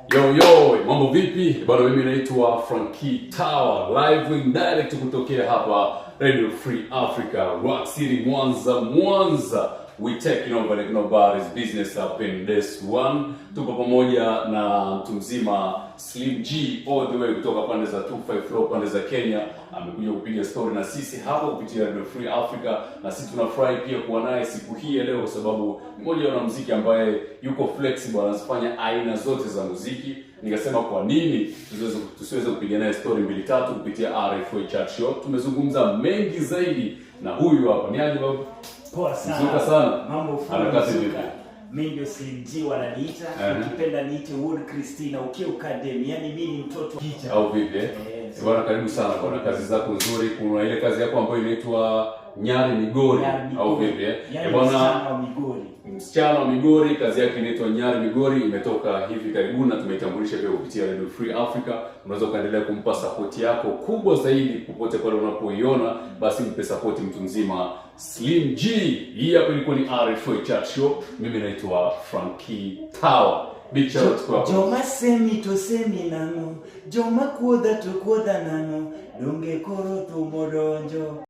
Yo, mambo vipi? Bado mimi naitwa Frankie Tower, live and direct kutokea hapa Radio Free Africa, Rock City, Mwanza. We taking over like nobody's business up in this one. Tuko pamoja na mtu mzima Slim G all the way kutoka pande za 254 pande za Kenya. Amekuja kupiga story na sisi hapa kupitia Radio Free Africa, na sisi tunafurahi pia kuwa naye siku hii ya leo kwa sababu mmoja wa wanamuziki ambaye yuko flexible, anafanya aina zote za muziki. Nikasema kwa nini tusiweze kupiga naye story mbili tatu kupitia RFA Chat Show. Tumezungumza mengi zaidi na huyu hapa. Ni aje babu? Poa sana. Mzuka sana. Mambo harakati vipi? Mimi ndio Slim G wananiita, ukipenda niite Wood Christina Ukiu Academy. Yaani mimi ni mtoto picha. Au vipi? Bwana karibu sana kwa kazi zako nzuri. Kuna ile kazi yako ambayo inaitwa Nyari Migori au vipi? Bwana Msichana wa Migori, kazi yake inaitwa Nyari Migori, imetoka hivi karibuni na tumeitambulisha pia kupitia Radio Free Africa. Unaweza kuendelea kumpa support yako kubwa zaidi popote pale unapoiona, basi mpe support mtu mzima Slim G. Hii hapa ilikuwa ni RFA Chat Show. Mimi naitwa Frankie Tower. Big shout out kwako. Joma semi to semi nano, joma kuoda to kuoda nano, donge koro to moronjo.